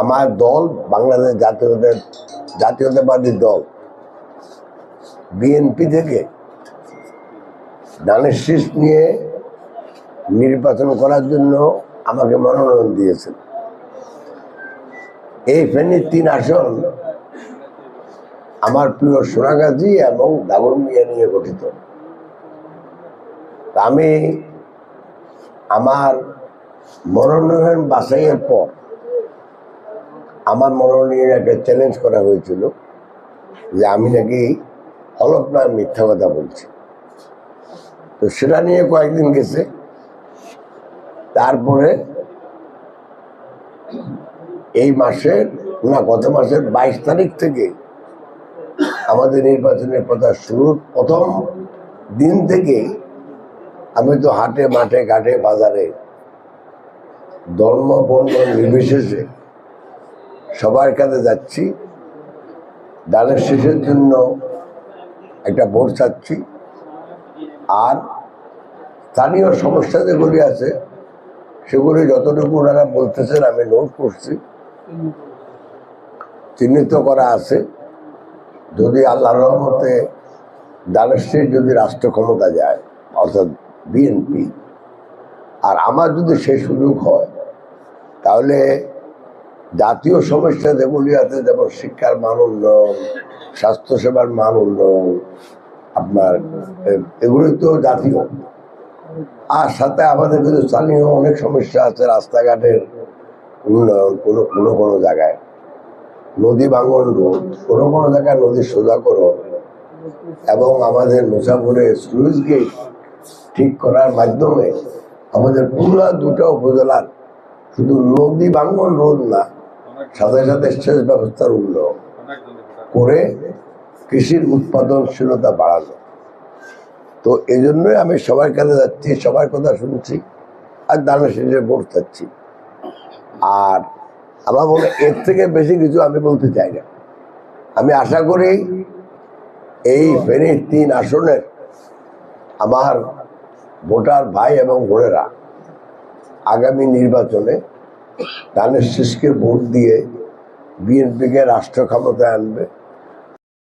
আমার দল বাংলাদেশ জাতীয়তাবাদী দল বিএনপি থেকে ধানের শীষ নিয়ে নির্বাচন করার জন্য আমাকে মনোনয়ন দিয়েছেন। এই ফেনীর 3 আসন আমার প্রিয় সোনাগাজী এবং দাগনভূঞা নিয়ে গঠিত। আমি আমার মনোনয়ন বাছাইয়ের পর আমার মনোনয়ন একটা চ্যালেঞ্জ করা হয়েছিল যে আমি নাকি হলফনায় মিথ্যা কথা বলছি। তো সেটা নিয়ে কয়েকদিন গেছে। তারপরে এই মাসের গত মাসের 22 তারিখ থেকে আমাদের নির্বাচনের প্রচার শুরুর প্রথম দিন থেকে আমি তো হাটে মাঠে ঘাটে বাজারে ধর্ম বর্ণ নির্বিশেষে সবার কাছে যাচ্ছি। ধানের শীষের জন্য একটা ভোট চাচ্ছি। আর স্থানীয় সমস্যা যেগুলি আছে সেগুলি যতটুকু ওনারা বলতেছেন আমি নোট করছি, চিহ্নিত করা আছে। যদি আল্লাহর রহমতে ধানের শীষ যদি রাষ্ট্র ক্ষমতা যায়, অর্থাৎ বিএনপি, আর আমার যদি সেই সুযোগ হয়, তাহলে জাতীয় সমস্যা যেগুলি আছে, যেমন শিক্ষার মান উন্নয়ন, স্বাস্থ্যসেবার মান উন্নয়ন, আপনার এগুলি তো জাতীয়। আর সাথে আমাদের কিন্তু স্থানীয় অনেক সমস্যা আছে, রাস্তাঘাটের উন্নয়ন, কোনো জায়গায় নদী ভাঙন রোধ, কোনো জায়গায় নদী সোজাকরণ, এবং আমাদের মুসাফুরে স্লুইস গেট ঠিক করার মাধ্যমে আমাদের পুরো 2টা উপজেলার শুধু নদী ভাঙন রোধ না, সাথে সাথে সেচ ব্যবস্থার উন্নয়ন করে কৃষির উৎপাদনশীলতা বাড়ানো। তো এই জন্যই আমি সবার কাছে যাচ্ছি, সবার কথা শুনছি, আর ধানের শীষে ভোট চাচ্ছি। আর আমার মনে এর থেকে বেশি কিছু আমি বলতে চাই না। আমি আশা করি এই ফেনীর 3 আসনের আমার ভোটার ভাই এবং বোনেরা আগামী নির্বাচনে ধানের শীষকে ভোট দিয়ে বিএনপিকে রাষ্ট্র ক্ষমতায় আনবে।